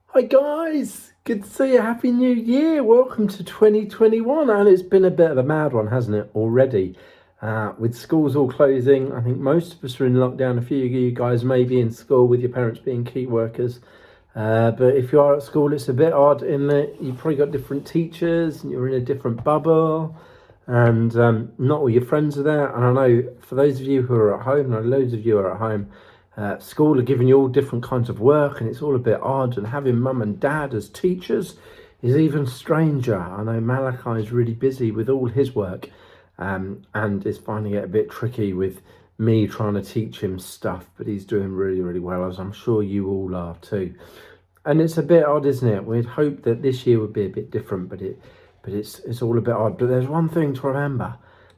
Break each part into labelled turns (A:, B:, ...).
A: Hi guys, good to see you. Happy New Year. Welcome to 2021. And it's been a bit of a mad one, hasn't it, already? With schools all closing, I think most of us are in lockdown. A few of you guys may be in school with your parents being key workers. But if you are at school, it's a bit odd in that you've probably got different teachers and you're in a different bubble and not all your friends are there. And I know for those of you who are at home, I know loads of you are at home, school are giving you all different kinds of work and it's all a bit odd, and having mum and dad as teachers is even stranger. I know Malachi is really busy with all his work and is finding it a bit tricky with me trying to teach him stuff, but he's doing really, really well, as I'm sure you all are too. And it's a bit odd, isn't it? We'd hoped that this year would be a bit different, but it's all a bit odd. But there's one thing to remember,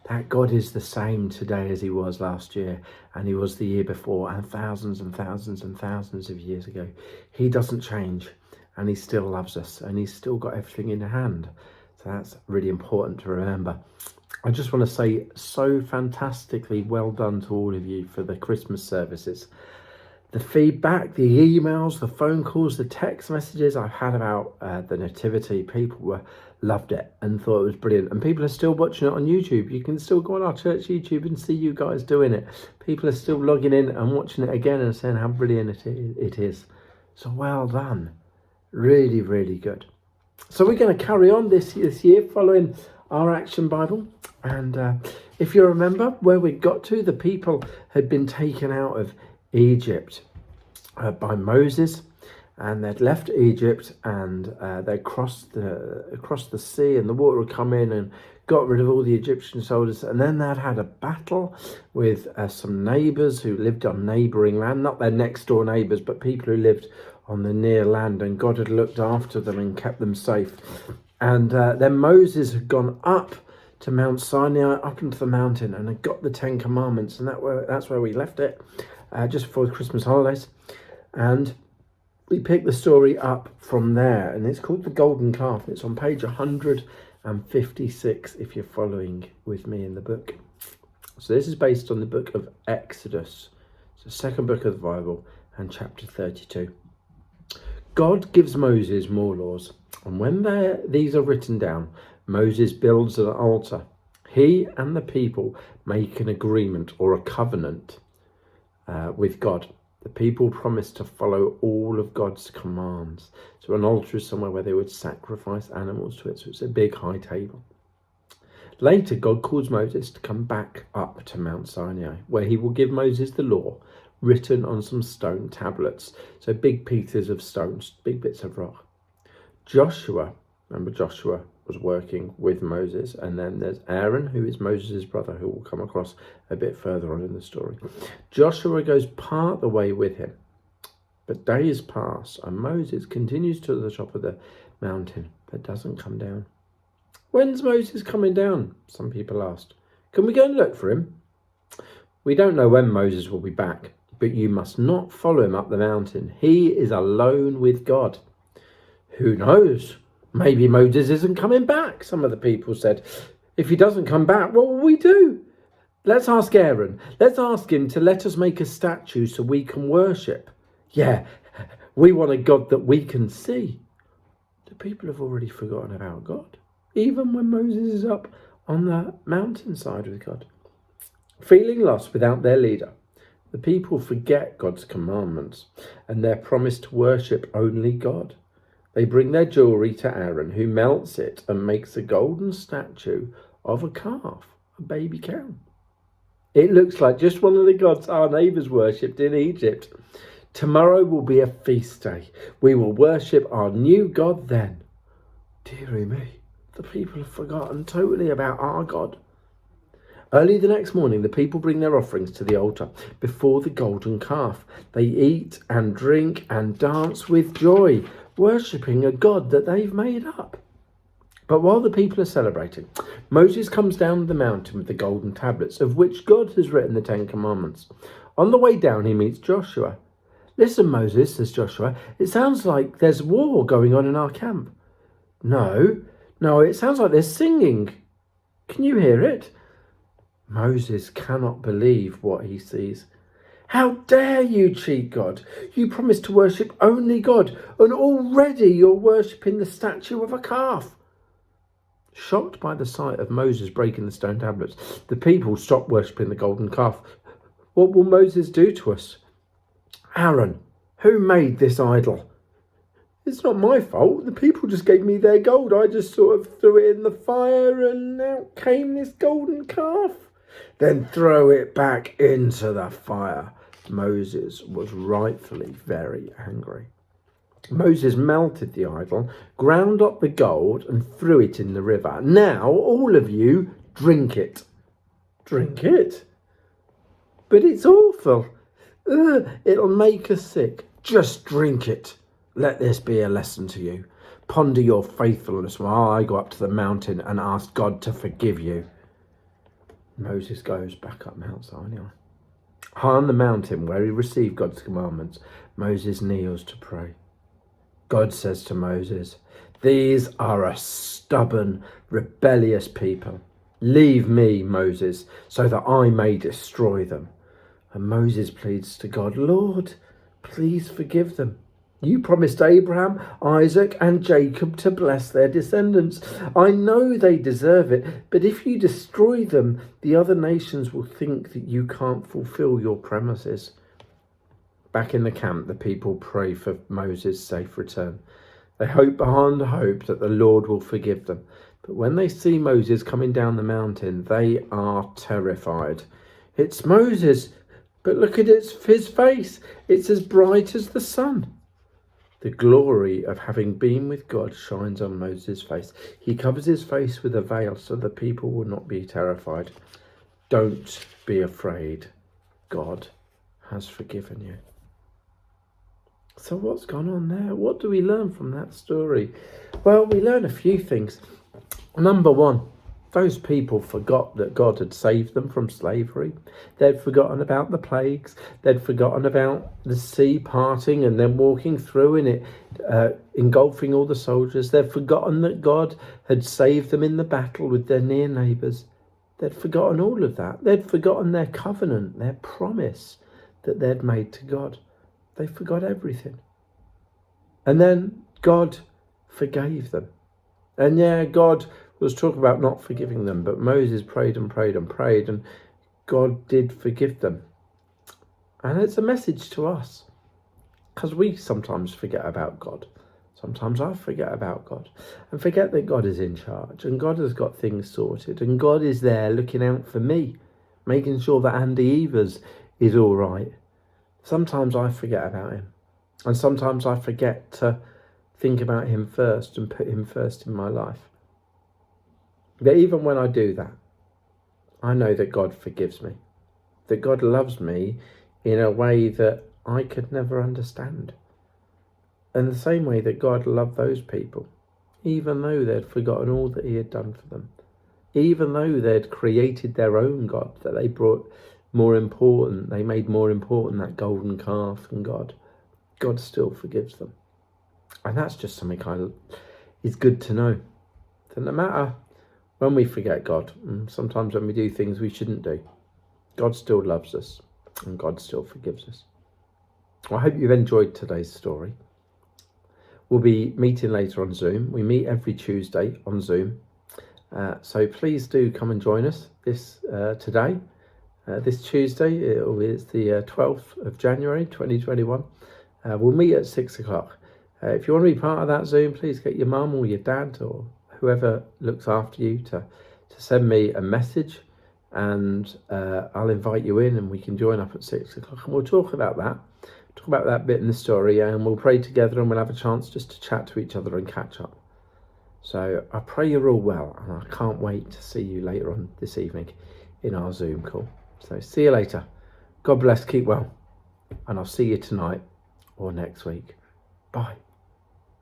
A: that God is the same today as he was last year, and he was the year before, and thousands and thousands and thousands of years ago. He doesn't change, and he still loves us, and he's still got everything in hand. So that's really important to remember. I just want to say so fantastically well done to all of you for the Christmas services. The feedback, the emails, the phone calls, the text messages I've had about the nativity, people loved it and thought it was brilliant. And people are still watching it on YouTube. You can still go on our church YouTube and see you guys doing it. People are still logging in and watching it again and saying how brilliant it is. So well done. Really, really good. So we're going to carry on this year following our Action Bible. And if you remember where we got to, the people had been taken out of Egypt by Moses, and they'd left Egypt and they crossed the sea, and the water would come in and got rid of all the Egyptian soldiers. And then they'd had a battle with some neighbours who lived on neighbouring land, not their next door neighbours, but people who lived on the near land, and God had looked after them and kept them safe. And then Moses had gone up to Mount Sinai, up into the mountain, and had got the 10 Commandments, and that's where we left it. Just before the Christmas holidays, and we picked the story up from there, and it's called the Golden Calf, and it's on page 156 if you're following with me in the book. So this is based on the book of Exodus, it's the second book of the Bible, and chapter 32. God gives Moses more laws, and when these are written down, Moses builds an altar. He and the people make an agreement or a covenant with God. The people promised to follow all of God's commands. So an altar is somewhere where they would sacrifice animals to it. So it's a big high table. Later, God calls Moses to come back up to Mount Sinai, where he will give Moses the law written on some stone tablets. So big pieces of stones, big bits of rock. Joshua, remember Joshua was working with Moses, and then there's Aaron, who is Moses' brother, who will come across a bit further on in the story. Joshua goes part the way with him, but days pass and Moses continues to the top of the mountain but doesn't come down. When's Moses coming down? Some people asked. Can we go and look for him? We don't know when Moses will be back, but you must not follow him up the mountain. He is alone with God. Who knows? Maybe Moses isn't coming back, some of the people said. If he doesn't come back, what will we do? Let's ask Aaron. Let's ask him to let us make a statue so we can worship. Yeah, we want a God that we can see. The people have already forgotten about God, even when Moses is up on the mountainside with God. Feeling lost without their leader, the people forget God's commandments and their promise to worship only God. They bring their jewelry to Aaron, who melts it and makes a golden statue of a calf, a baby cow. It looks like just one of the gods our neighbours worshipped in Egypt. Tomorrow will be a feast day. We will worship our new God then. Dearie me, the people have forgotten totally about our God. Early the next morning, the people bring their offerings to the altar before the golden calf. They eat and drink and dance with joy, worshipping a God that they've made up. But while the people are celebrating, Moses comes down the mountain with the golden tablets, of which God has written the 10 Commandments. On the way down, he meets Joshua. Listen, Moses, says Joshua, it sounds like there's war going on in our camp. No, it sounds like they're singing. Can you hear it? Moses cannot believe what he sees. How dare you cheat God? You promised to worship only God, and already you're worshipping the statue of a calf. Shocked by the sight of Moses breaking the stone tablets, the people stopped worshipping the golden calf. What will Moses do to us? Aaron, who made this idol? It's not my fault. The people just gave me their gold. I just sort of threw it in the fire and out came this golden calf. Then throw it back into the fire. Moses was rightfully very angry. Moses melted the idol, ground up the gold and threw it in the river. Now all of you drink it. Drink it? But it's awful. It'll make us sick. Just drink it. Let this be a lesson to you. Ponder your faithfulness while I go up to the mountain and ask God to forgive you. Moses goes back up Mount Sinai. High on the mountain where he received God's commandments, Moses kneels to pray. God says to Moses, "These are a stubborn, rebellious people. Leave me, Moses, so that I may destroy them." And Moses pleads to God, "Lord, please forgive them. You promised Abraham, Isaac and Jacob to bless their descendants. I know they deserve it, but if you destroy them, the other nations will think that you can't fulfill your promises." Back in the camp, the people pray for Moses' safe return. They hope behind hope that the Lord will forgive them. But when they see Moses coming down the mountain, they are terrified. It's Moses, but look at his face. It's as bright as the sun. The glory of having been with God shines on Moses' face. He covers his face with a veil so the people will not be terrified. Don't be afraid. God has forgiven you. So what's gone on there? What do we learn from that story? Well, we learn a few things. Number one, those people forgot that God had saved them from slavery. They'd forgotten about the plagues. They'd forgotten about the sea parting and then walking through in it, engulfing all the soldiers. They'd forgotten that God had saved them in the battle with their near neighbours. They'd forgotten all of that. They'd forgotten their covenant, their promise that they'd made to God. They forgot everything. And then God forgave them. And yeah, God was talking about not forgiving them, but Moses prayed and prayed and prayed, and God did forgive them. And it's a message to us, because we sometimes forget about God. Sometimes I forget about God and forget that God is in charge and God has got things sorted and God is there looking out for me, making sure that Andy Evers is all right. Sometimes I forget about him, and sometimes I forget to think about him first and put him first in my life. But even when I do that, I know that God forgives me, that God loves me in a way that I could never understand. And the same way that God loved those people, even though they'd forgotten all that he had done for them, even though they'd created their own God that they brought more important, they made more important that golden calf than God, God still forgives them. And that's just something is good to know. So no matter when we forget God, and sometimes when we do things we shouldn't do, God still loves us and God still forgives us. Well, I hope you've enjoyed today's story. We'll be meeting later on Zoom. We meet every Tuesday on Zoom. So please do come and join us this Tuesday. It's the 12th of January 2021. We'll meet at 6 o'clock. If you want to be part of that Zoom, please get your mum or your dad or whoever looks after you to send me a message, and I'll invite you in and we can join up at 6 o'clock and we'll talk about that bit in the story, and we'll pray together and we'll have a chance just to chat to each other and catch up. So I pray you're all well, and I can't wait to see you later on this evening in our Zoom call. So see you later. God bless, keep well, and I'll see you tonight or next week. Bye.